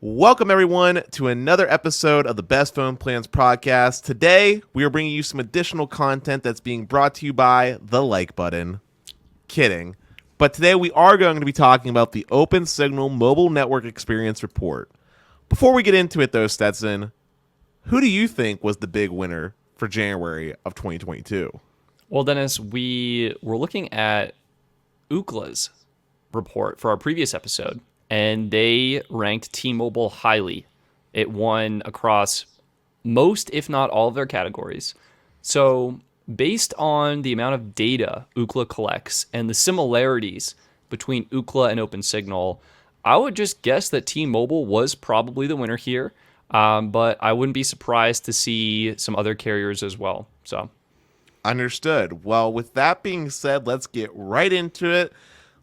Welcome, everyone, to another episode of the Best Phone Plans Podcast. Today, we are bringing you some additional content that's being brought to you by the like button. Kidding. But today, we are going to be talking about the Open Signal Mobile Network Experience Report. Before we get into it, though, Stetson, who do you think was the big winner for January of 2022? Well, Dennis, we were looking at Ookla's report for our previous episode, and they ranked T-Mobile highly. It won across most, if not all, of their categories. So based on the amount of data Ookla collects and the similarities between Ookla and OpenSignal, I would just guess that T-Mobile was probably the winner here, but I wouldn't be surprised to see some other carriers as well. So, understood. Well, with that being said, let's get right into it.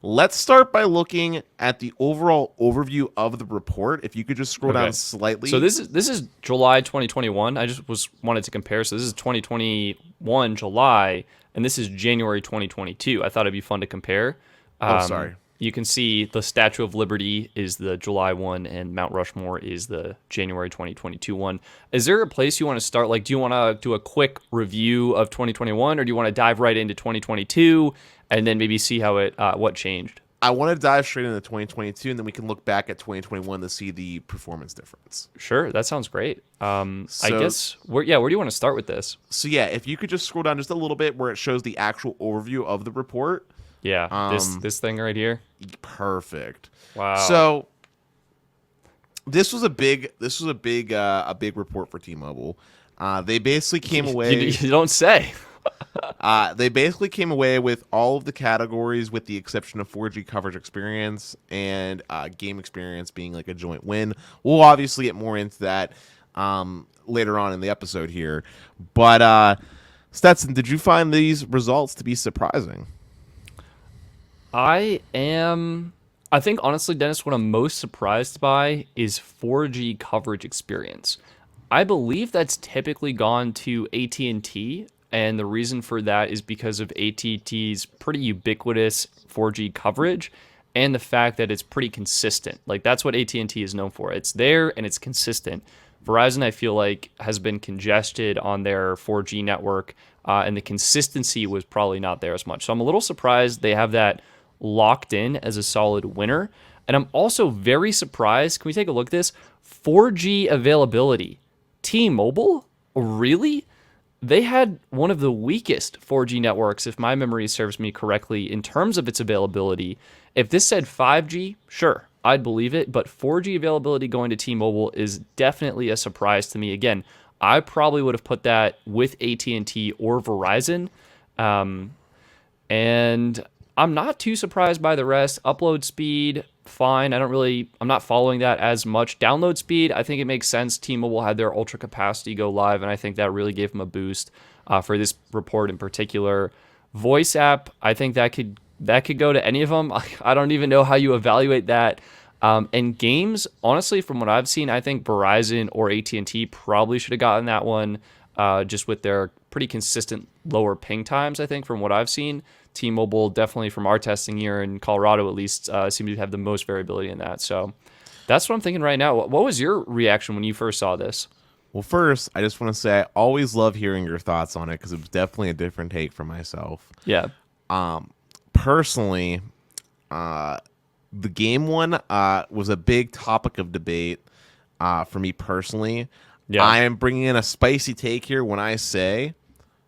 Let's start by looking at the overall overview of the report. If you could just scroll down slightly. So this is July 2021. I just wanted to compare. So this is 2021 July, and this is January 2022. I thought it'd be fun to compare. Sorry. You can see the Statue of Liberty is the July one, and Mount Rushmore is the January 2022 one. Is there a place you want to start? Like, do you want to do a quick review of 2021, or do you want to dive right into 2022 and then maybe see how what changed? I want to dive straight into 2022, and then we can look back at 2021 to see the performance difference. Sure, that sounds great. I guess where do you want to start with this? So yeah, if you could just scroll down just a little bit where it shows the actual overview of the report. Yeah, this thing right here. Perfect. Wow. So this was a big report for T-Mobile. They basically came away. You don't say. They basically came away with all of the categories, with the exception of 4G coverage experience and game experience being like a joint win. We'll obviously get more into that later on in the episode here. But Stetson, did you find these results to be surprising? I think honestly, Dennis, what I'm most surprised by is 4G coverage experience. I believe that's typically gone to AT&T, and the reason for that is because of AT&T's pretty ubiquitous 4G coverage and the fact that it's pretty consistent. Like, that's what AT&T is known for. It's there and it's consistent. Verizon, I feel like, has been congested on their 4G network, and the consistency was probably not there as much. So I'm a little surprised they have that locked in as a solid winner. And I'm also very surprised. Can we take a look at this? 4G availability. T-Mobile? Really? They had one of the weakest 4G networks, if my memory serves me correctly, in terms of its availability. If this said 5G, sure, I'd believe it. But 4G availability going to T-Mobile is definitely a surprise to me. Again, I probably would have put that with AT&T or Verizon. And I'm not too surprised by the rest. Upload speed, fine. I'm not following that as much. Download speed, I think it makes sense. T-Mobile had their ultra capacity go live, and I think that really gave them a boost for this report in particular. Voice app, I think that could go to any of them. I don't even know how you evaluate that. And games, honestly, from what I've seen, I think Verizon or AT&T probably should have gotten that one, just with their pretty consistent lower ping times, I think, from what I've seen. T-Mobile, definitely from our testing here in Colorado at least, seem to have the most variability in that. So that's what I'm thinking right now. What was your reaction when you first saw this? Well, first, I just want to say I always love hearing your thoughts on it because it was definitely a different take from myself. Yeah. Personally, the game one was a big topic of debate for me personally. Yeah. I am bringing in a spicy take here when I say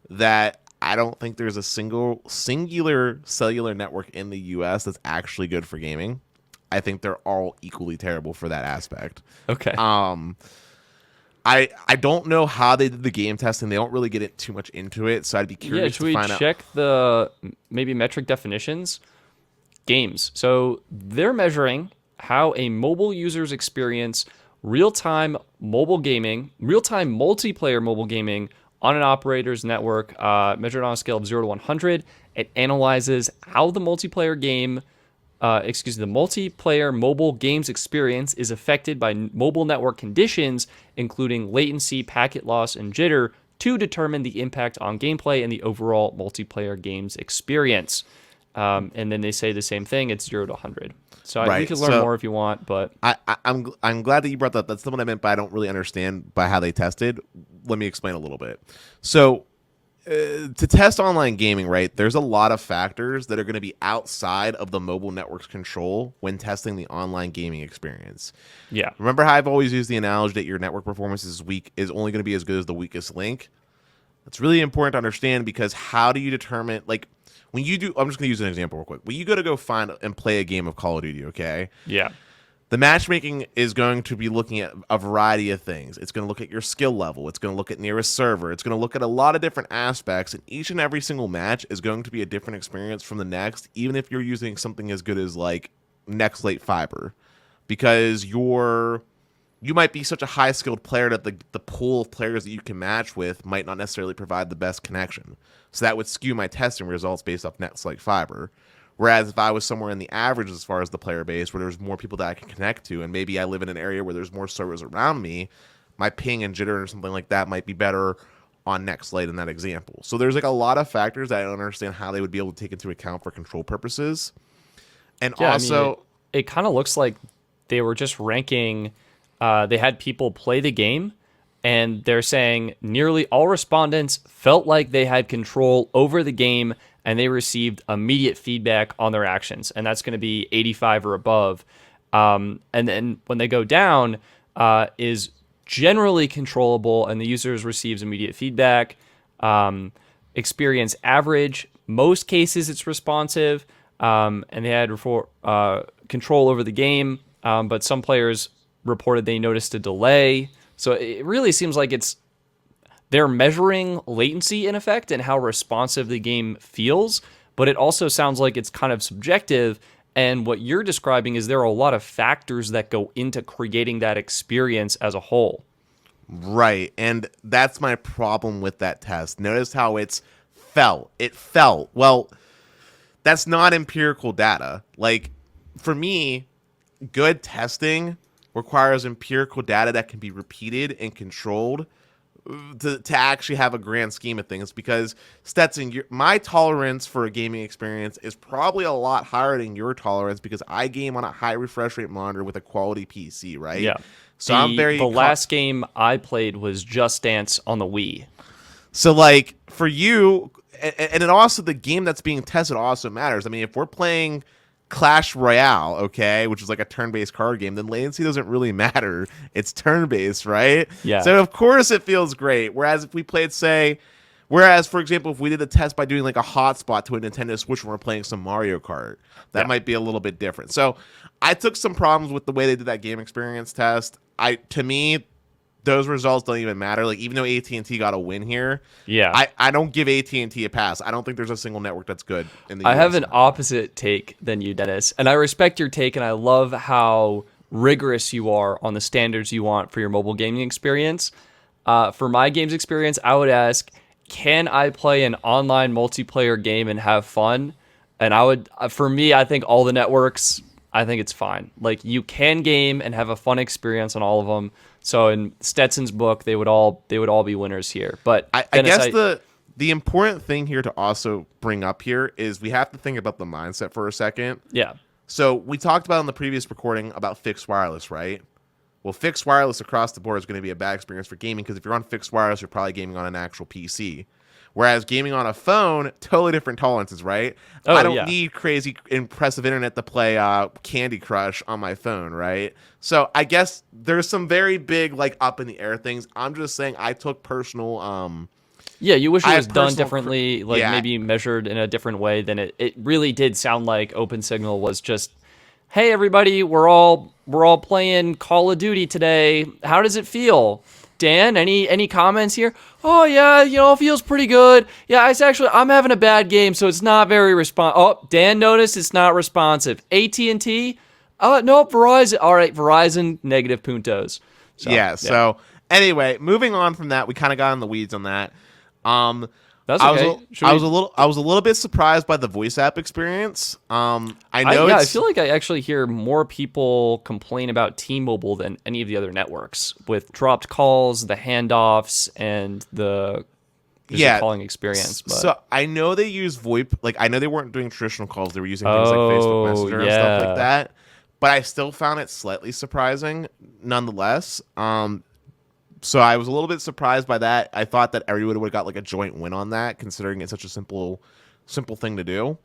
that I don't think there's a singular cellular network in the U.S. that's actually good for gaming. I think they're all equally terrible for that aspect. Okay. I don't know how they did the game testing. They don't really get too much into it, so I'd be curious to find out. Should we check the maybe metric definitions? Games. So they're measuring how a mobile user's experience real-time multiplayer mobile gaming on an operator's network, measured on a scale of 0 to 100. It analyzes how the multiplayer mobile games experience is affected by mobile network conditions, including latency, packet loss, and jitter, to determine the impact on gameplay and the overall multiplayer games experience. And then they say the same thing. It's 0 to 100. So we Right. could learn more if you want, but I'm glad that you brought that. That's the one I meant, but I don't really understand by how they tested. Let me explain a little bit. So to test online gaming, right, there's a lot of factors that are going to be outside of the mobile network's control when testing the online gaming experience. yeah. Remember how I've always used the analogy that your network performance is only going to be as good as the weakest link? That's really important to understand, because how do you determine, like, when you do, I'm just going to use an example real quick. When you go find and play a game of Call of Duty, okay? Yeah. The matchmaking is going to be looking at a variety of things. It's going to look at your skill level. It's going to look at nearest server. It's going to look at a lot of different aspects, and each and every single match is going to be a different experience from the next, even if you're using something as good as like next late fiber, because you might be such a high skilled player that the pool of players that you can match with might not necessarily provide the best connection. So that would skew my testing results based off next like fiber. Whereas if I was somewhere in the average as far as the player base, where there's more people that I can connect to, and maybe I live in an area where there's more servers around me, my ping and jitter or something like that might be better on next late in that example. So there's like a lot of factors that I don't understand how they would be able to take into account for control purposes. And Yeah, also, I mean, it kind of looks like they were just ranking. They had people play the game, and they're saying nearly all respondents felt like they had control over the game, and they received immediate feedback on their actions, and that's going to be 85 or above. And then when they go down, is generally controllable, and the users receives immediate feedback. Experience average, most cases it's responsive, and they had control over the game, but some players reported they noticed a delay. So it really seems like they're measuring latency in effect and how responsive the game feels, but it also sounds like it's kind of subjective. And what you're describing is there are a lot of factors that go into creating that experience as a whole. right. And that's my problem with that test. Notice how it felt. Well, that's not empirical data. Like, for me, good testing requires empirical data that can be repeated and controlled to actually have a grand scheme of things. Because Stetson, my tolerance for a gaming experience is probably a lot higher than your tolerance, because I game on a high refresh rate monitor with a quality PC, right? Yeah. So the last game I played was Just Dance on the Wii. So like for you, and it also, the game that's being tested also matters. I mean, if we're playing Clash Royale, okay, which is like a turn-based card game, then latency doesn't really matter. It's turn-based, right? Yeah. So of course it feels great. Whereas if we played, for example, if we did a test by doing like a hotspot to a Nintendo Switch when we're playing some Mario Kart, that might be a little bit different. So I took some problems with the way they did that game experience test. To me, those results don't even matter. Like, even though AT&T got a win here, I don't give AT&T a pass. I don't think there's a single network that's good in the US. I have an opposite take than you, Dennis, and I respect your take, and I love how rigorous you are on the standards you want for your mobile gaming experience. For my games experience, I would ask, can I play an online multiplayer game and have fun? And for me, I think all the networks, I think it's fine. Like, you can game and have a fun experience on all of them. So in Stetson's book, they would all be winners here. But I guess the important thing here to also bring up here is we have to think about the mindset for a second. Yeah. So we talked about in the previous recording about fixed wireless, right? Well, fixed wireless across the board is going to be a bad experience for gaming, because if you're on fixed wireless, you're probably gaming on an actual PC. Whereas gaming on a phone, totally different tolerances, right? I don't need crazy impressive internet to play Candy Crush on my phone, right? So I guess there's some very big, like, up in the air things. I'm just saying I took personal you wish it was done differently, maybe measured in a different way than it really did sound like OpenSignal was just, hey everybody, we're all playing Call of Duty today. How does it feel? Dan, any comments here? Oh yeah, it feels pretty good. Yeah, I'm having a bad game, so it's not very responsive. Oh, Dan noticed it's not responsive. AT&T? Nope, Verizon. All right, Verizon, negative puntos. So anyway, moving on from that, we kind of got in the weeds on that. That's okay. I was a little bit surprised by the voice app experience. I feel like I actually hear more people complain about T-Mobile than any of the other networks, with dropped calls, the handoffs, and the just a calling experience. But. So I know they use VoIP. Like, I know they weren't doing traditional calls. They were using things like Facebook Messenger and stuff like that. But I still found it slightly surprising, nonetheless. So I was a little bit surprised by that. I thought that everyone would have got like a joint win on that, considering it's such a simple thing to do.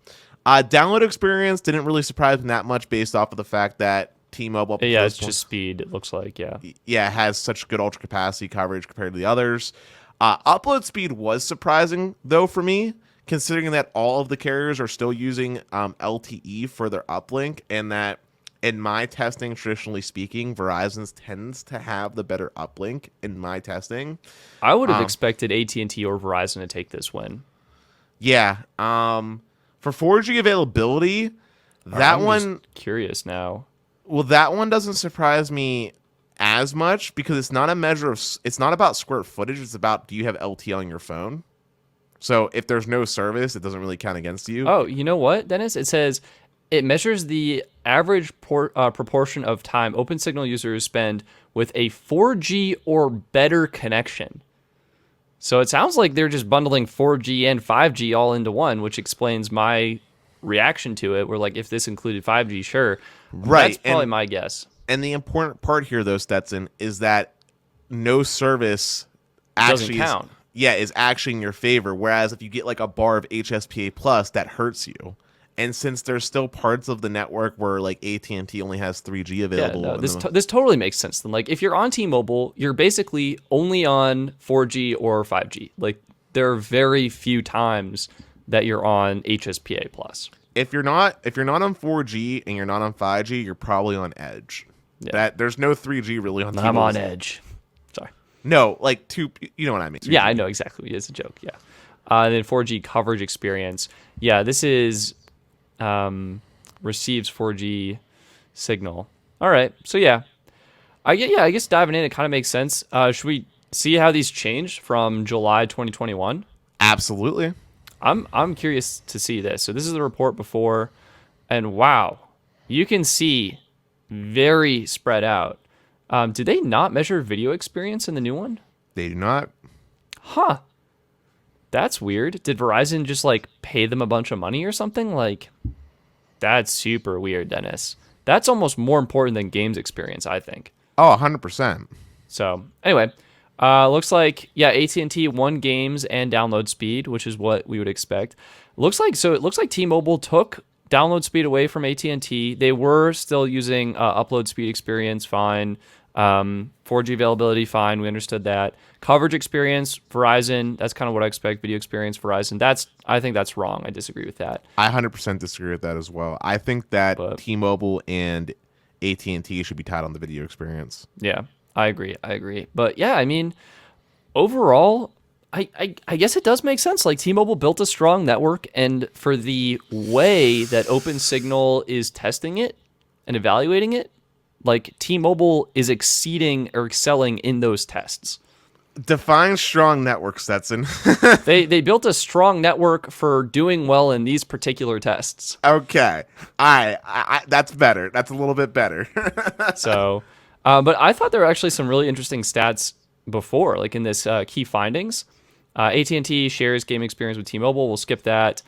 Download experience didn't really surprise me that much, based off of the fact that T-Mobile, it's just speed. It looks like, has such good ultra capacity coverage compared to the others. Upload speed was surprising though for me, considering that all of the carriers are still using LTE for their uplink, and that in my testing, traditionally speaking, Verizon's tends to have the better uplink in my testing. I would have expected AT&T or Verizon to take this win. Yeah. For 4G availability, I'm just curious now. Well, that one doesn't surprise me as much, because it's not a measure of, it's not about square footage. It's about, do you have LTE on your phone? So if there's no service, it doesn't really count against you. Oh, you know what, Dennis? It says it measures the average proportion of time OpenSignal users spend with a 4G or better connection. So it sounds like they're just bundling 4G and 5G all into one, which explains my reaction to it. We're like, if this included 5G, sure. Right. That's probably my guess. And the important part here, though, Stetson, is that no service actually doesn't count. Is actually in your favor. Whereas if you get like a bar of HSPA plus, that hurts you. And since there's still parts of the network where like AT&T only has 3G available. Yeah, no, this totally makes sense. Then, like, if you're on T-Mobile, you're basically only on 4G or 5G. Like, there are very few times that you're on HSPA plus. If you're not on 4G and you're not on 5G, you're probably on Edge. Yeah. There's no 3G really on T-Mobile. I'm on Edge. Sorry. No, like you know what I mean. 3G. Yeah, I know exactly. It's a joke. Yeah. And then 4G coverage experience. Yeah, this is receives 4G signal. All right. So I guess diving in, it kind of makes sense. Should we see how these changed from July 2021? Absolutely. I'm curious to see this. So this is the report before, and wow, you can see very spread out. Did they not measure video experience in the new one? They do not. Huh. That's weird. Did Verizon just like pay them a bunch of money or something? Like, that's super weird, Dennis. That's almost more important than games experience, I think. Oh, 100%. So anyway, looks like, AT&T won games and download speed, which is what we would expect. It looks like T-Mobile took download speed away from AT&T. They were still using upload speed experience, fine. 4G availability, fine. We understood that. Coverage experience, Verizon, that's kind of what I expect. Video experience, Verizon. I think that's wrong. I disagree with that. I 100% disagree with that as well. I think that T-Mobile and AT&T should be tied on the video experience. Yeah, I agree. But yeah, I mean, overall, I guess it does make sense. Like, T-Mobile built a strong network, and for the way that OpenSignal is testing it and evaluating it, like, T-Mobile is exceeding or excelling in those tests. Define strong network, Stetson. They built a strong network for doing well in these particular tests. Okay. I that's better. That's a little bit better. So, but I thought there were actually some really interesting stats before, like in this key findings. AT&T shares game experience with T-Mobile. We'll skip that.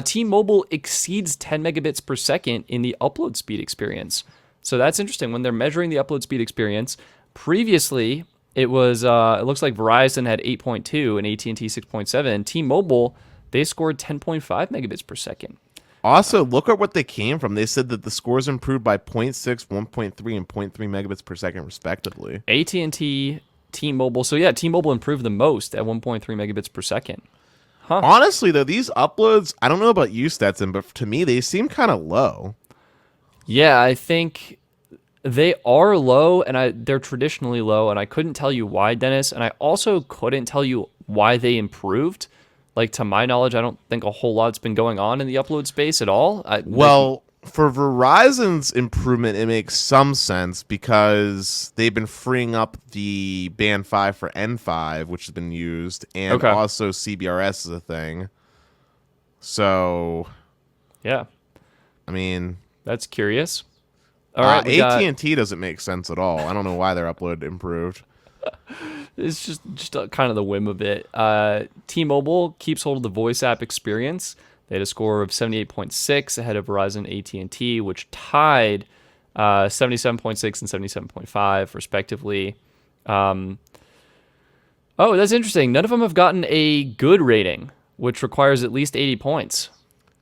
T-Mobile exceeds 10 megabits per second in the upload speed experience. So that's interesting. When they're measuring the upload speed experience, previously it was it looks like Verizon had 8.2 and AT&T 6.7. T-Mobile, they scored 10.5 megabits per second. Also, look at what they came from. They said that the scores improved by 0.6, 1.3, and 0.3 megabits per second, respectively. AT&T, T-Mobile. So yeah, T-Mobile improved the most at 1.3 megabits per second. Huh. Honestly, though, these uploads, I don't know about you, Stetson, but to me, they seem kind of low. Yeah, I think they are low, and they're traditionally low, and I couldn't tell you why, Dennis, and I also couldn't tell you why they improved. Like, to my knowledge, I don't think a whole lot's been going on in the upload space at all. For Verizon's improvement, it makes some sense because they've been freeing up the Band 5 for N5, which has been used, and also CBRS is a thing. So, yeah. I mean, that's curious. All right, AT&T doesn't make sense at all. I don't know why their upload improved. It's just kind of the whim of it. T-Mobile keeps hold of the voice app experience. They had a score of 78.6 ahead of Verizon AT&T, which tied 77.6 and 77.5 respectively. Oh, that's interesting. None of them have gotten a good rating, which requires at least 80 points.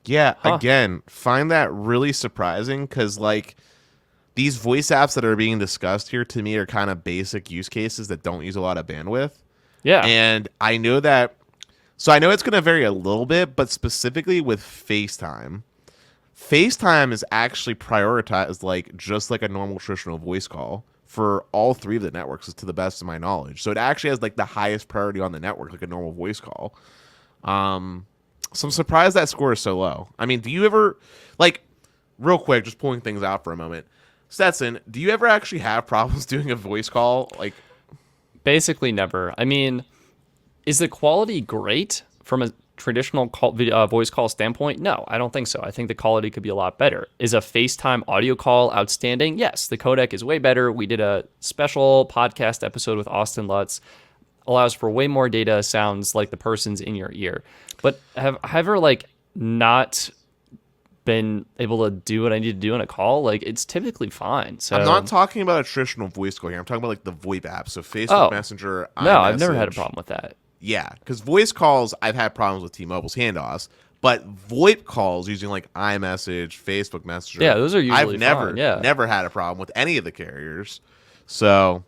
Yeah, again, find that really surprising because, like, these voice apps that are being discussed here to me are kind of basic use cases that don't use a lot of bandwidth. Yeah. And I know that, so I know it's going to vary a little bit, but specifically with FaceTime, FaceTime is actually prioritized like just like a normal traditional voice call for all three of the networks, to the best of my knowledge. So it actually has like the highest priority on the network, like a normal voice call. So I'm surprised that score is so low. I mean, do you ever, like, real quick, just pulling things out for a moment, Stetson, do you ever actually have problems doing a voice call? Like, basically never. I mean, is the quality great from a traditional voice call standpoint? No, I don't think so. I think the quality could be a lot better. Is a FaceTime audio call outstanding? Yes, the codec is way better. We did a special podcast episode with Austin Lutz. Allows for way more data, sounds like the person's in your ear. But have I ever, like, not been able to do what I need to do in a call? Like, it's typically fine. So I'm not talking about a traditional voice call here. I'm talking about like the VoIP app. So Facebook Messenger, no, I've never had a iMessage. problem with that. Yeah, because voice calls, I've had problems with T-Mobile's handoffs, but VoIP calls using like iMessage, Facebook Messenger, Yeah, those are usually I've never, fine, yeah. never had a problem with any of the carriers. So,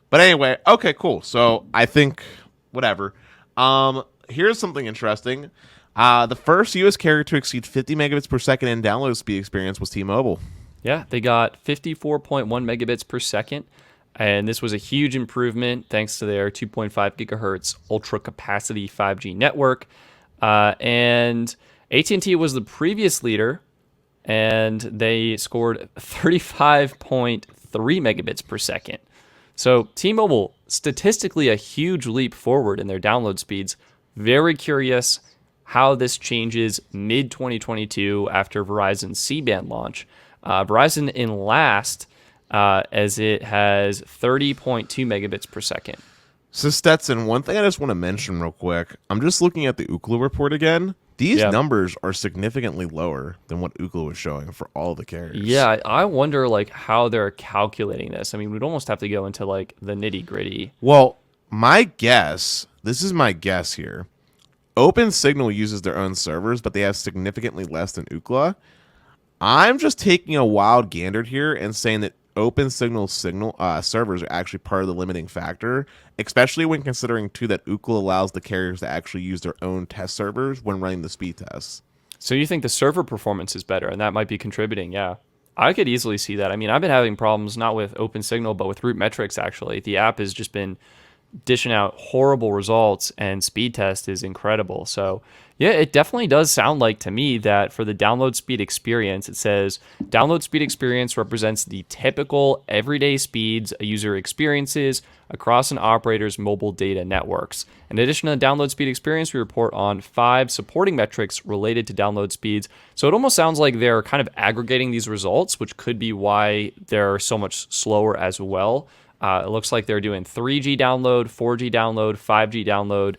but anyway, okay, cool. So I think whatever. Here's something interesting. The first U.S. carrier to exceed 50 megabits per second in download speed experience was T-Mobile. Yeah, they got 54.1 megabits per second. And this was a huge improvement thanks to their 2.5 gigahertz ultra capacity 5G network. And AT&T was the previous leader, and they scored 35.3 megabits per second. So T-Mobile, statistically a huge leap forward in their download speeds. Very curious how this changes mid-2022 after Verizon's C-band launch. Verizon in last, as it has 30.2 megabits per second. So Stetson, one thing I just want to mention real quick. I'm just looking at the Ookla report again. These numbers are significantly lower than what Ookla was showing for all the carriers. Yeah, I wonder like how they're calculating this. I mean, we'd almost have to go into like the nitty gritty. Well, my guess, this is my guess here. OpenSignal uses their own servers, but they have significantly less than Ookla. I'm just taking a wild gander here and saying that OpenSignal servers are actually part of the limiting factor, especially when considering, too, that Ookla allows the carriers to actually use their own test servers when running the speed tests. So you think the server performance is better, and that might be contributing, yeah. I could easily see that. I mean, I've been having problems not with OpenSignal, but with RootMetrics, actually. The app has just been dishing out horrible results, and speed test is incredible. So yeah, it definitely does sound like to me that for the download speed experience, it says download speed experience represents the typical everyday speeds a user experiences across an operator's mobile data networks. In addition to the download speed experience, we report on 5 supporting metrics related to download speeds. So it almost sounds like they're kind of aggregating these results, which could be why they're so much slower as well. It looks like they're doing 3G download, 4G download, 5G download.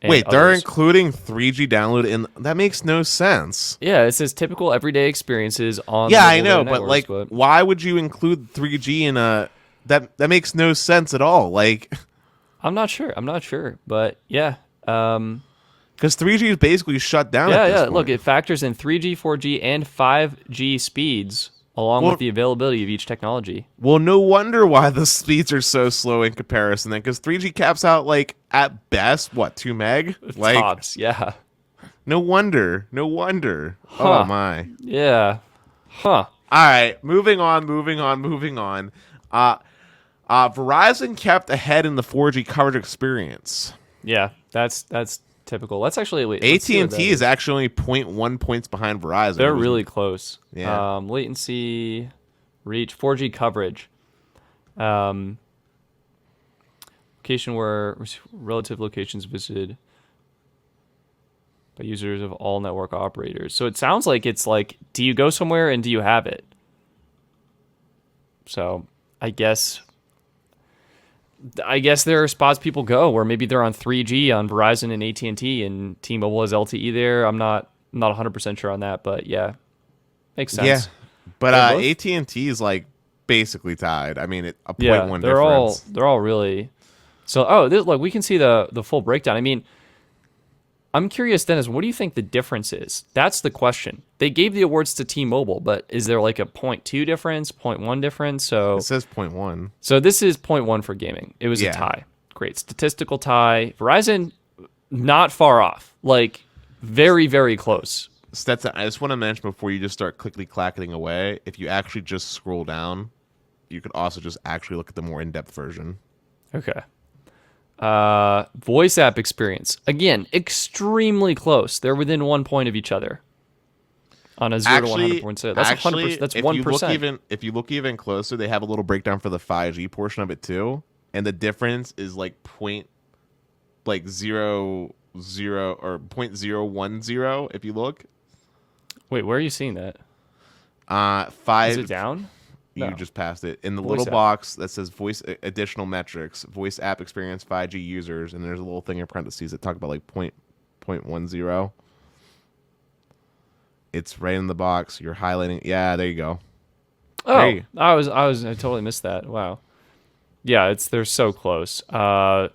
Wait, they're including 3G download in that? Makes no sense. Yeah, it says typical everyday experiences on. Yeah, I know, but like, why would you include 3G in a that makes no sense at all? Like, I'm not sure, but yeah, because 3G is basically shut down. Yeah, at this point. Look, it factors in 3G, 4G, and 5G speeds along with the availability of each technology. Well, no wonder why the speeds are so slow in comparison then, because 3G caps out, like, at best, 2 meg? Like, tops, yeah. No wonder. Huh. Oh, my. Yeah. Huh. All right, moving on. Verizon kept ahead in the 4G coverage experience. Yeah, that's typical. Let's actually AT&T is actually only 0.1 points behind Verizon. They're really close. Yeah. Latency, reach, 4G coverage. Location where relative locations visited by users of all network operators. So it sounds like it's like, do you go somewhere and do you have it? So I guess I guess there are spots people go where maybe they're on 3G on Verizon and AT&T, and T-Mobile has LTE there. I'm not 100% sure on that, but yeah, makes sense. Yeah, but They're both- AT&T is like basically tied. I mean, a yeah, 0.1 they're difference. all really. So look, we can see the full breakdown. I mean, I'm curious, Dennis, what do you think the difference is? That's the question. They gave the awards to T-Mobile, but is there like a 0.2 difference, 0.1 difference? It says 0.1. So this is 0.1one for gaming. It was Yeah. a tie. Great. Statistical tie. Verizon, not far off. Like, very, very close. Stetson, I just want to mention before you just start clickety-clacketing away, if you actually just scroll down, you could also just actually look at the more in-depth version. Okay. Voice app experience. Again, extremely close. They're within 1 point of each other. On a 0 to 100 point scale. That's 100%. That's 1%. If you look even closer, they have a little breakdown for the 5G portion of it too, and the difference is like zero or 0.010 if you look. Wait, where are you seeing that? 5. Is it down? You No. just passed it. In the Voice little app. box that says voice additional metrics, voice app experience 5G users, and there's a little thing in parentheses that talk about like 0.10. It's right in the box. You're highlighting. Yeah, there you go. Oh, Hey. I totally missed that. Wow. Yeah, they're so close. 78.1,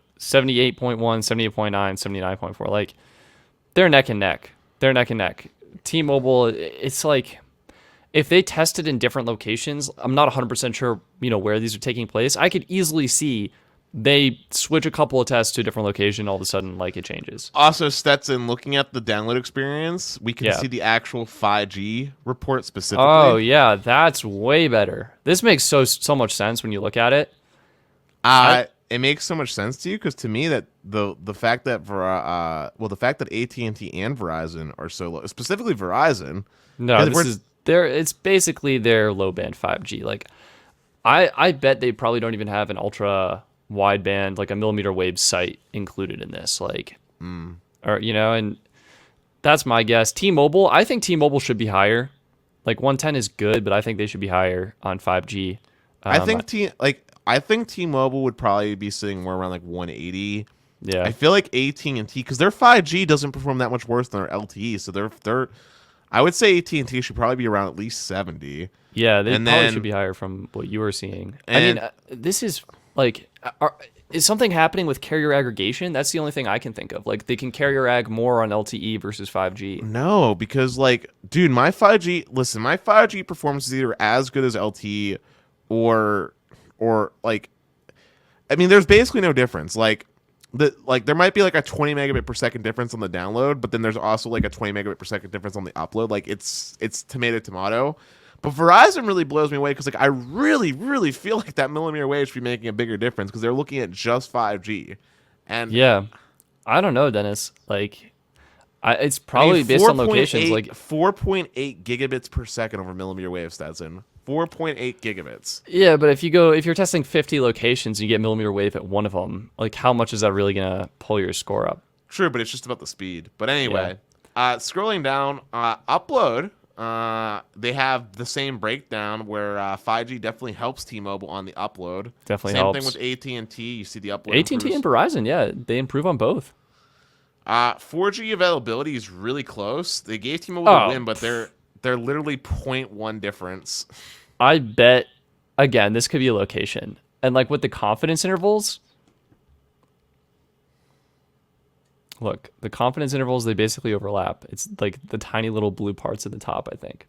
78.9, 79.4. Like, they're neck and neck. They're neck and neck. T-Mobile, it's like, if they tested in different locations, I'm not 100% sure, where these are taking place. I could easily see they switch a couple of tests to a different location, all of a sudden, like, it changes. Also, Stetson, looking at the download experience, we can Yeah. see the actual 5G report specifically. Oh, yeah, that's way better. This makes so much sense when you look at it. It makes so much sense to you because to me that the fact that the fact that AT&T and Verizon are so low, specifically Verizon. No, 'cause this we're- is it's basically their low band 5G. Like, I bet they probably don't even have an ultra wideband, like a millimeter wave site included in this. Like, or and that's my guess. T-Mobile, I think T-Mobile should be higher. Like 110 is good, but I think they should be higher on 5G. I think T-Mobile would probably be sitting more around like 180. Yeah, I feel like AT&T because their 5G doesn't perform that much worse than their LTE, so they're I would say AT&T should probably be around at least 70. yeah, they and probably then- should be higher from what you were seeing. I And- mean, this is like, is something happening with carrier aggregation? That's the only thing I can think of. Like, they can carrier ag more on LTE versus 5G. No, because like, dude, my 5G performance is either as good as LTE or like, I mean, there's basically no difference. Like, there might be like a 20 megabit per second difference on the download, but then there's also like a 20 megabit per second difference on the upload. Like, it's tomato. But Verizon really blows me away because like I really, really feel like that millimeter wave should be making a bigger difference because they're looking at just 5G. And Yeah, I don't know, Dennis. Like, it's probably based on locations. Like, 4.8 gigabits per second over millimeter wave, Stetson. 4.8 gigabits. yeah, but if you're testing 50 locations and you get millimeter wave at one of them, like, how much is that really gonna pull your score up? True, but it's just about the speed. But anyway, scrolling down, upload. They have the same breakdown where 5G definitely helps T-Mobile on the upload. Definitely same helps. thing with AT&T. You see the upload. AT&T improves. and Verizon, yeah, they improve on both. 4G availability is really close. They gave T-Mobile the win, but they're literally 0.1 difference. I bet, again, this could be a location. And, like, with the confidence intervals, look, the confidence intervals, they basically overlap. It's like the tiny little blue parts at the top, I think.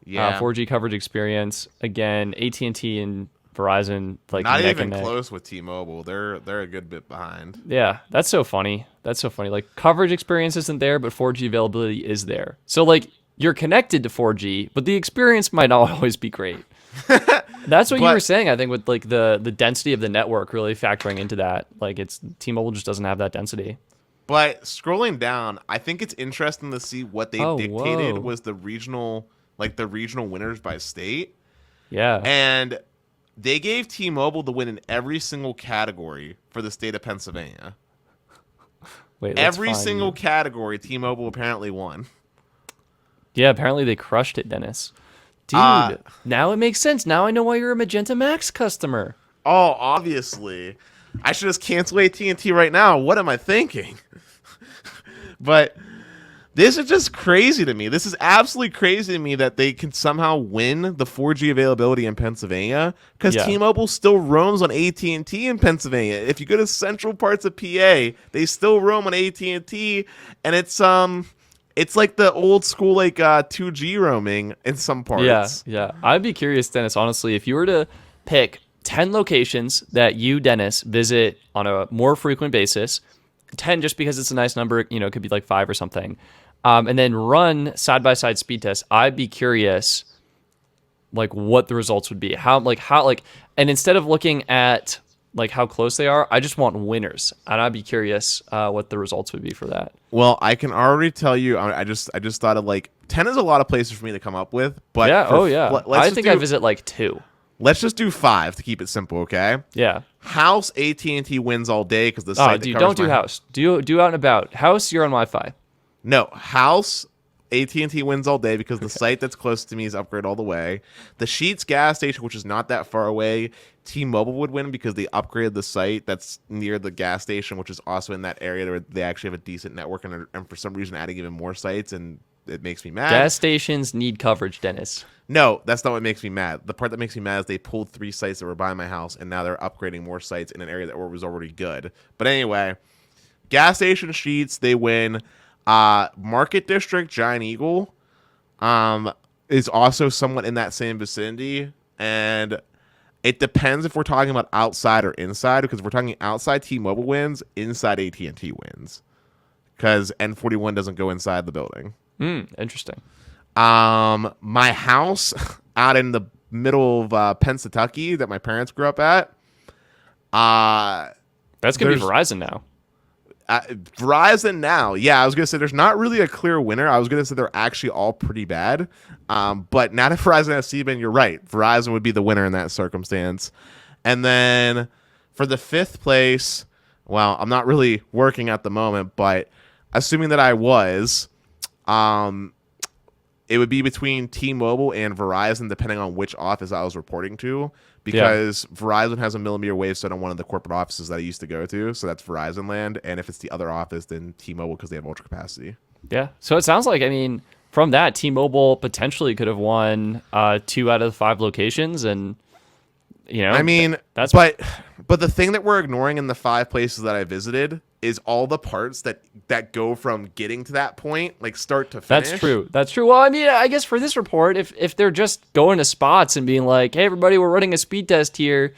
Yeah, 4G coverage experience, again, AT&T and Verizon, like, not neck even and neck. close with T-Mobile. They're a good bit behind. Yeah, that's so funny. Like, coverage experience isn't there, but 4G availability is there. So, like, you're connected to 4G, but the experience might not always be great. That's what you were saying, I think, with like the density of the network really factoring into that. Like, T-Mobile just doesn't have that density. But scrolling down, I think it's interesting to see what they dictated whoa. was the regional winners by state. Yeah. And they gave T-Mobile the win in every single category for the state of Pennsylvania. Wait, Every single category, T-Mobile apparently won. Yeah, apparently they crushed it, Dennis. Dude, now it makes sense. Now I know why you're a Magenta Max customer. Oh, obviously. I should just cancel AT&T right now. What am I thinking? But this is just crazy to me. This is absolutely crazy to me that they can somehow win the 4G availability in Pennsylvania because T-Mobile still roams on AT&T in Pennsylvania. If you go to central parts of PA, they still roam on AT&T, and it's like the old school 2G roaming in some parts. Yeah. I'd be curious, Dennis, honestly, if you were to pick 10 locations that you, Dennis, visit on a more frequent basis, 10 just because it's a nice number, it could be like 5 or something, and then run side-by-side speed tests, I'd be curious what the results would be. And instead of looking at how close they are, I just want winners, and I'd be curious what the results would be for that. Well, I can already tell you, I just thought of 10 is a lot of places for me to come up with, but I think I visit 2. Let's just do 5 to keep it simple, okay? Yeah. House, AT&T wins all day because the site that covers don't do house. Do out and about. House, you're on Wi-Fi. No, house, AT&T wins all day because the site that's close to me is upgrade all the way. The Sheetz gas station, which is not that far away, T-Mobile would win because they upgraded the site that's near the gas station, which is also in that area where they actually have a decent network and for some reason adding even more sites, and it makes me mad. Gas stations need coverage, Dennis. No, that's not what makes me mad. The part that makes me mad is they pulled 3 sites that were by my house, and now they're upgrading more sites in an area that was already good. But anyway, gas station Sheetz, they win. Market District, Giant Eagle, is also somewhat in that same vicinity, and it depends if we're talking about outside or inside, because if we're talking outside, T-Mobile wins, inside AT&T wins, because N41 doesn't go inside the building. Interesting. My house out in the middle of Pennsatucky that my parents grew up at. That's gonna be Verizon now. Verizon now. Yeah, I was gonna say there's not really a clear winner. I was gonna say they're actually all pretty bad. But now that Verizon has C-band, you're right. Verizon would be the winner in that circumstance. And then for the 5th place, well, I'm not really working at the moment, but assuming that I was, it would be between T-Mobile and Verizon, depending on which office I was reporting to, because Verizon has a millimeter wave set on one of the corporate offices that I used to go to, so that's Verizon land. And if it's the other office, then T-Mobile because they have ultra capacity. Yeah. So it sounds like, from that, T-Mobile potentially could have won 2 out of the 5 locations, and that's but the thing that we're ignoring in the 5 places that I visited is all the parts that go from getting to that point, start to finish. That's true. Well, I guess for this report, if they're just going to spots and being like, hey, everybody, we're running a speed test here,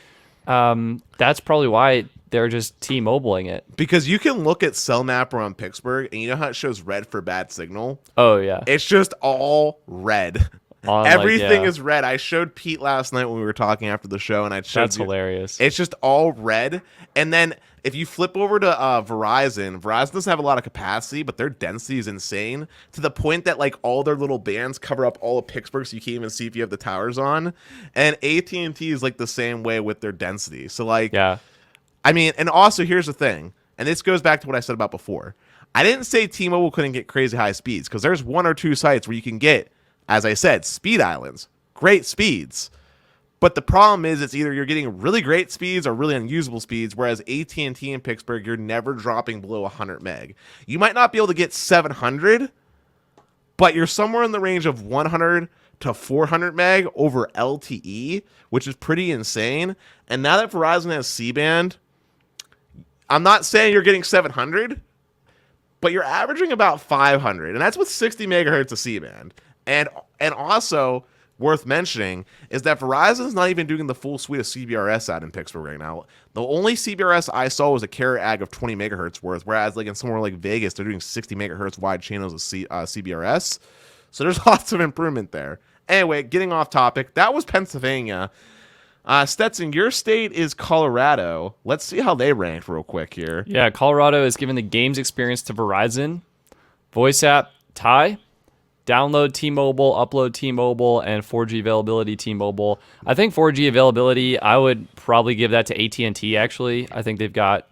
that's probably why they're just T-Mobiling it. Because you can look at Cell Map around Pittsburgh, and you know how it shows red for bad signal? Oh, yeah. It's just all red. Everything is red. I showed Pete last night when we were talking after the show, and that's hilarious. It's just all red. And then if you flip over to Verizon doesn't have a lot of capacity, but their density is insane to the point that all their little bands cover up all of Pittsburgh, so you can't even see if you have the towers on. And AT&T is the same way with their density. So and also here's the thing, and this goes back to what I said about before. I didn't say T-Mobile couldn't get crazy high speeds, because there's 1 or 2 sites where you can get, as I said, speed islands, great speeds. But the problem is it's either you're getting really great speeds or really unusable speeds, whereas AT&T in Pittsburgh, you're never dropping below 100 meg. You might not be able to get 700, but you're somewhere in the range of 100 to 400 meg over LTE, which is pretty insane. And now that Verizon has C-band, I'm not saying you're getting 700, but you're averaging about 500, and that's with 60 megahertz of C-band. And also worth mentioning is that Verizon's not even doing the full suite of CBRS out in Pittsburgh right now. The only CBRS I saw was a carrier ag of 20 megahertz worth, whereas in somewhere like Vegas, they're doing 60 megahertz wide channels of CBRS. So there's lots of improvement there. Anyway, getting off topic, that was Pennsylvania. Stetson, your state is Colorado. Let's see how they ranked real quick here. Yeah, Colorado is giving the games experience to Verizon. Voice app, tie. Download T-Mobile, upload T-Mobile, and 4G availability T-Mobile. I think 4G availability, I would probably give that to AT&T, actually. I think they've got,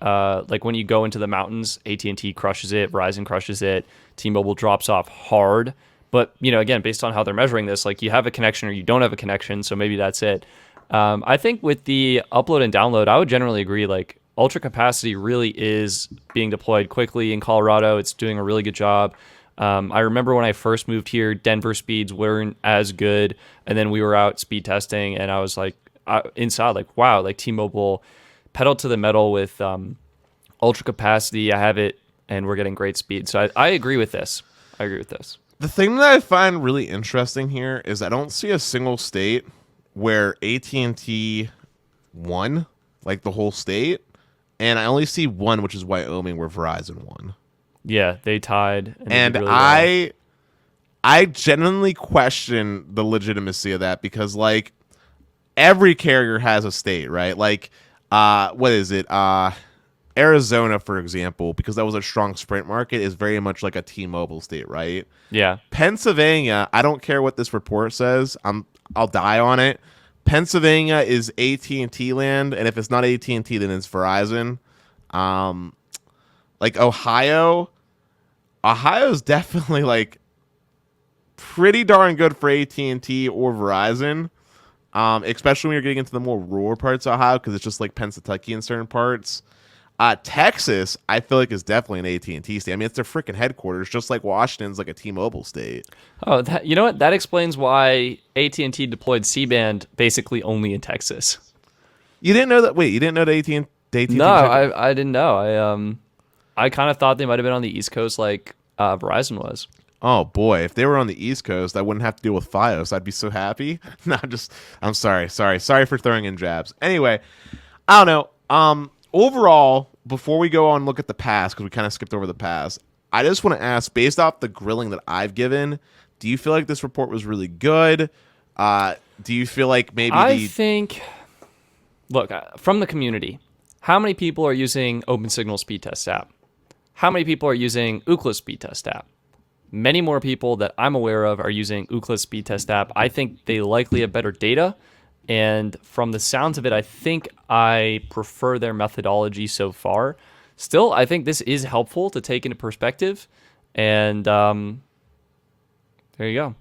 when you go into the mountains, AT&T crushes it, Verizon crushes it, T-Mobile drops off hard. But, again, based on how they're measuring this, you have a connection or you don't have a connection, so maybe that's it. I think with the upload and download, I would generally agree. Like ultra capacity really is being deployed quickly in Colorado. It's doing a really good job. I remember when I first moved here, Denver speeds weren't as good, and then we were out speed testing, and I was like inside, like wow, like T-Mobile pedal to the metal with ultra capacity. I have it, and we're getting great speed. So I agree with this. I agree with this. The thing that I find really interesting here is I don't see a single state where AT&T won, like the whole state, and I only see one, which is Wyoming, where Verizon won. Yeah, they tied. And they did really well. I genuinely question the legitimacy of that because, like, every carrier has a state, right? Like, what is it? Arizona, for example, because that was a strong Sprint market, is very much like a T-Mobile state, right? Yeah. Pennsylvania, I don't care what this report says. I'll die on it. Pennsylvania is AT&T land, and if it's not AT&T, then it's Verizon. Like Ohio's definitely like pretty darn good for AT&T or Verizon. Especially when you're getting into the more rural parts of Ohio, because it's just like Pennsylvania in certain parts. Texas, I feel like, is definitely an AT&T state. I mean, it's their freaking headquarters, just like Washington's like a T-Mobile state. Oh, you know what? That explains why AT&T deployed C-band basically only in Texas. You didn't know that? Wait, you didn't know that AT&T? No, I didn't know. I kind of thought they might have been on the East Coast like Verizon was. Oh boy, if they were on the East Coast, I wouldn't have to deal with Fios. I'd be so happy. No, I'm sorry for throwing in jabs. Anyway, I don't know. Overall, before we go on and look at the past, because we kind of skipped over the past, I just want to ask, based off the grilling that I've given, do you feel like this report was really good? Do you feel like maybe look, from the community, how many people are using OpenSignal speed test app? How many people are using Ookla speed test app? Many more people that I'm aware of are using Ookla speed test app. I think they likely have better data. And from the sounds of it, I think I prefer their methodology so far. Still, I think this is helpful to take into perspective. And there you go.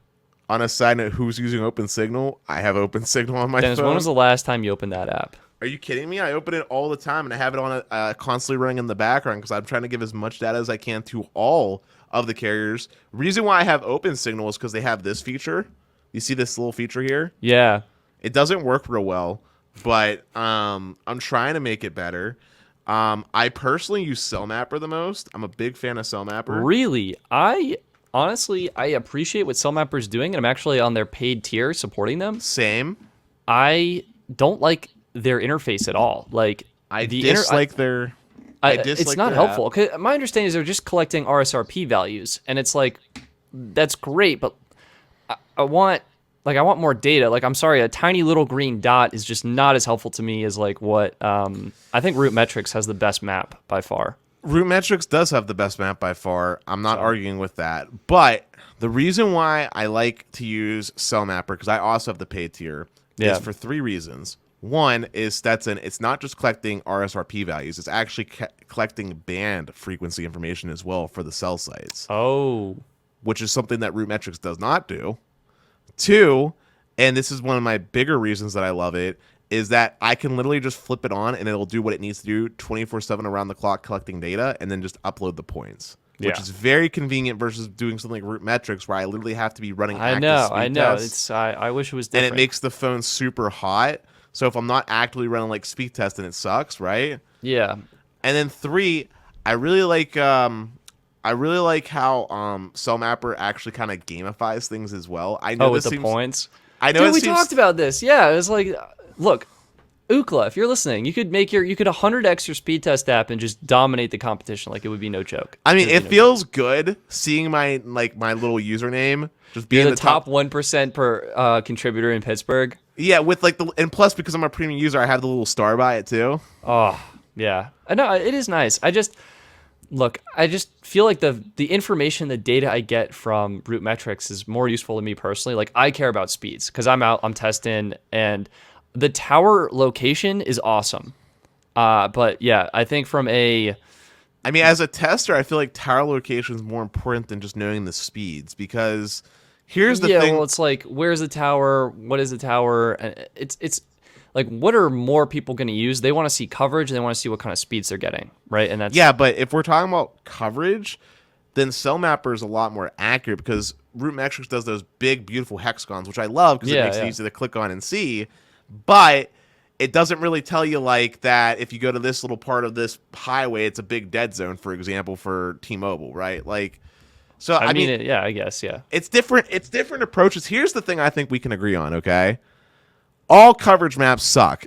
On a side note, who's using OpenSignal? I have OpenSignal on my Dennis, phone. when was the last time you opened that app? Are you kidding me? I open it all the time, and I have it on constantly running in the background because I'm trying to give as much data as I can to all of the carriers. Reason why I have OpenSignal is because they have this feature. You see this little feature here? Yeah. It doesn't work real well, but I'm trying to make it better. I personally use CellMapper the most. I'm a big fan of CellMapper. Really? I appreciate what CellMapper's doing, and I'm actually on their paid tier supporting them. Same. I don't like their interface at all. Like I dislike their it's not helpful. My understanding is they're just collecting RSRP values, and it's like that's great, but I want more data. Like, I'm sorry, a tiny little green dot is just not as helpful to me as like what I think RootMetrics has the best map by far. RootMetrics does have the best map by far. I'm not arguing with that. But the reason why I like to use CellMapper, because I also have the paid tier, is for 3 reasons. One is Stetson. It's not just collecting RSRP values. It's actually collecting band frequency information as well for the cell sites. Oh. Which is something that RootMetrics does not do. 2, and this is one of my bigger reasons that I love it, is that I can literally just flip it on and it'll do what it needs to do 24/7 around the clock collecting data and then just upload the points. Which is very convenient versus doing something like RootMetrics where I literally have to be running active speed tests. I wish it was different. And it makes the phone super hot. So if I'm not actively running like speed test, then it sucks, right? Yeah. And then 3, I really like how CellMapper actually kind of gamifies things as well. I know with the points. I know. Dude, we talked about this. Yeah, it was like, look, Ookla, if you're listening, you could 100x your speed test app and just dominate the competition like it would be no joke. I mean, it feels good seeing my little username just being the top 1% per contributor in Pittsburgh. Yeah, with and plus because I'm a premium user, I have the little star by it too. Oh, yeah. I know it is nice. I just feel like the information, the data I get from RootMetrics is more useful to me personally. Like, I care about speeds because I'm testing, and the tower location is awesome. But yeah, I think as a tester, I feel like tower location is more important than just knowing the speeds, because here's the thing. Well, it's like, where's the tower? What is the tower? And it's like, what are more people going to use? They want to see coverage, and they want to see what kind of speeds they're getting, right? And that's Yeah, but if we're talking about coverage, then Cell Mapper is a lot more accurate because Root Metrics does those big, beautiful hexagons, which I love because it makes it easy to click on and see. But it doesn't really tell you like that if you go to this little part of this highway, it's a big dead zone, for example, for T-Mobile, right? Like, so I mean, yeah, I guess, yeah. it's different. It's different approaches. Here's the thing I think we can agree on, okay? All coverage maps suck.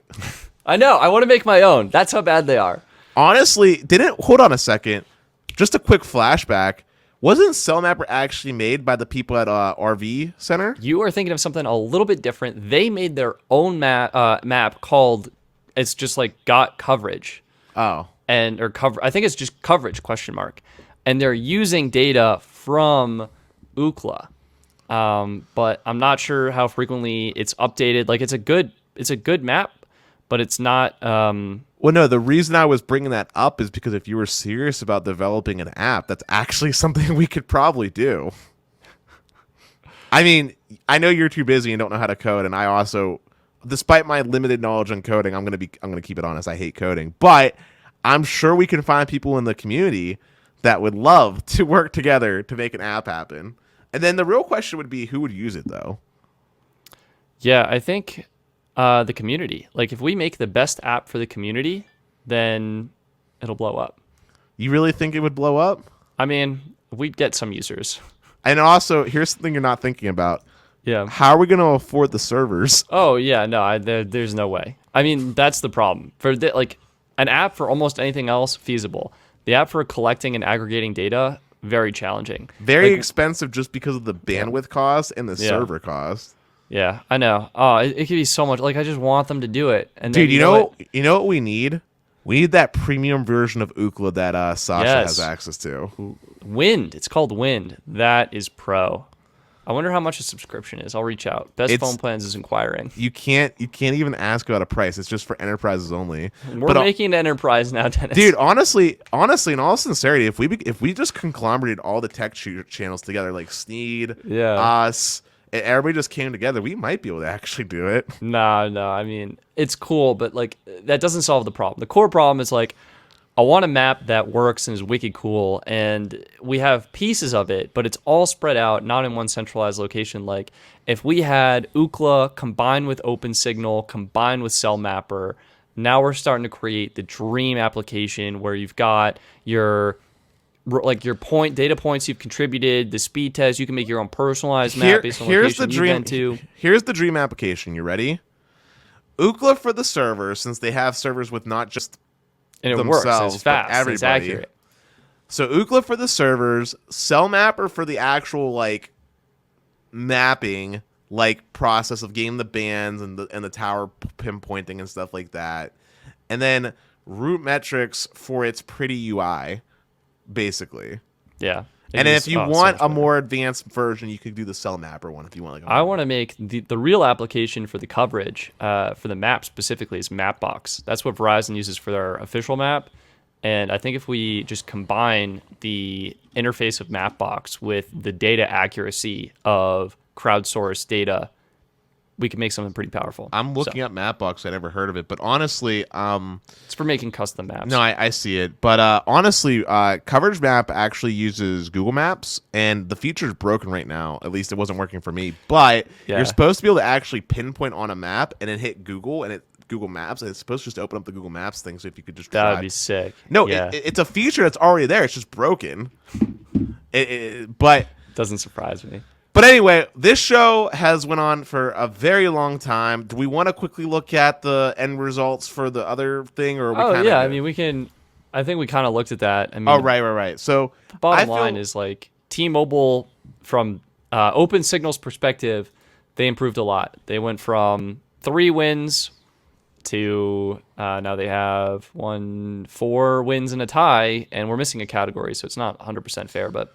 I know. I want to make my own. That's how bad they are. Honestly, hold on a second. Just a quick flashback. Wasn't Cell Mapper actually made by the people at RV Center? You are thinking of something a little bit different. They made their own map called, it's just like got coverage. Oh. Or cover. I think it's just coverage ? And they're using data from Ookla. But I'm not sure how frequently it's updated. Like it's a good map, but it's not. Well, no, the reason I was bringing that up is because if you were serious about developing an app, that's actually something we could probably do. I mean, I know you're too busy and don't know how to code, and I also, despite my limited knowledge on coding, I'm gonna keep it honest. I hate coding, but I'm sure we can find people in the community that would love to work together to make an app happen. And then the real question would be, who would use it though? Yeah, I think the community. Like if we make the best app for the community, then it'll blow up. You really think it would blow up? I mean, we'd get some users. And also, here's something you're not thinking about. Yeah. How are we going to afford the servers? Oh yeah, no, there's no way. I mean, that's the problem. Like an app for almost anything else, feasible. The app for collecting and aggregating data, very challenging. Very expensive just because of the bandwidth cost and the server cost. Yeah, I know. Oh, it could be so much. Like I just want them to do it. And dude, then, you know what we need? We need that premium version of Ookla that Sasha has access to. Wind. It's called Wind. That is pro. I wonder how much a subscription is. I'll reach out. Best Phone Plans is inquiring. You can't even ask about a price. It's just for enterprises only. We're making an enterprise now, Dennis. Dude, honestly, in all sincerity, if we just conglomerated all the tech channels together, like Sneed, us, and everybody just came together, we might be able to actually do it. No. I mean, it's cool, but like that doesn't solve the problem. The core problem is like, I want a map that works and is wicked cool, and we have pieces of it, but it's all spread out, not in one centralized location. Like if we had Ookla combined with OpenSignal, combined with Cell Mapper, now we're starting to create the dream application where you've got your data points you've contributed, the speed test. You can make your own personalized map based on location you've been to. Here's the dream application. You ready? Ookla for the servers, since they have servers with not just and it themselves, works. It's fast. everybody. It's accurate. So Ookla for the servers, Cell Mapper for the actual like mapping, like process of getting the bands and the tower pinpointing and stuff like that, and then Root Metrics for its pretty UI. Basically, yeah. And then if you want a more advanced version, you could do the Cell Mapper one if you want. Like, I want to make the real application for the coverage for the map specifically is Mapbox. That's what Verizon uses for their official map. And I think if we just combine the interface of Mapbox with the data accuracy of crowdsourced data, we can make something pretty powerful. I'm looking up Mapbox. I never heard of it, but honestly, it's for making custom maps. No, I see it, but honestly, Coverage Map actually uses Google Maps, and the feature is broken right now. At least it wasn't working for me. But you're supposed to be able to actually pinpoint on a map and then hit Google and Google Maps, and it's supposed to just open up the Google Maps thing. So if you could just that would be sick. No, it's a feature that's already there. It's just broken. But doesn't surprise me. But anyway, this show has went on for a very long time. Do we want to quickly look at the end results for the other thing, or I mean, we can. I think we kind of looked at that. I mean, right. So the bottom line is like T-Mobile, from OpenSignal's perspective, they improved a lot. They went from 3 wins to now they have 4 wins and a tie, and we're missing a category, so it's not 100% fair. But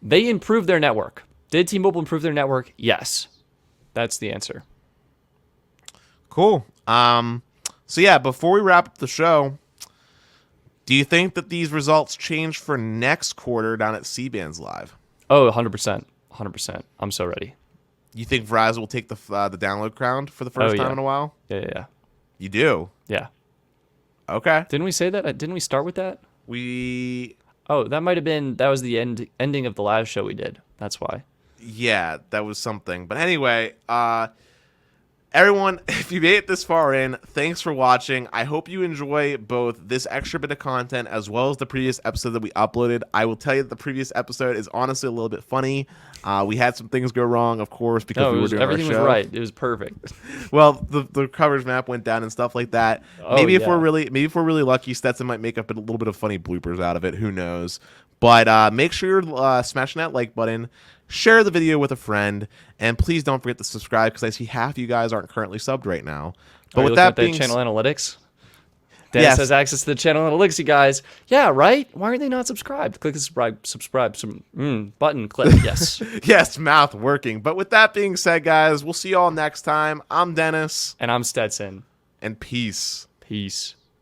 they improved their network. Did T-Mobile improve their network? Yes. That's the answer. Cool. So yeah, before we wrap up the show, do you think that these results change for next quarter down at C-Bands Live? Oh, 100%. 100%. I'm so ready. You think Verizon will take the download crown for the first time in a while? Yeah. You do? Yeah. Okay. Didn't we say that? Didn't we start with that? Oh, That was the ending of the last show we did. That's why. Yeah, that was something. But anyway, everyone, if you made it this far in, thanks for watching. I hope you enjoy both this extra bit of content as well as the previous episode that we uploaded. I will tell you that the previous episode is honestly a little bit funny. We had some things go wrong, of course, because we were doing everything our show. was right. It was perfect. Well, the coverage map went down and stuff like that. Oh, maybe if yeah. we're really lucky, Stetson might make up a little bit of funny bloopers out of it. Who knows? But make sure you're smashing that like button, share the video with a friend, and please don't forget to subscribe because I see half of you guys aren't currently subbed right now. But Are you with looking that at the being channel analytics? Dennis Yes. has access to the channel analytics, you guys. Yeah, right? Why are they not subscribed? Click the subscribe button. Click. Yes. yes, mouth working. But with that being said, guys, we'll see you all next time. I'm Dennis, And I'm Stetson. and peace. Peace.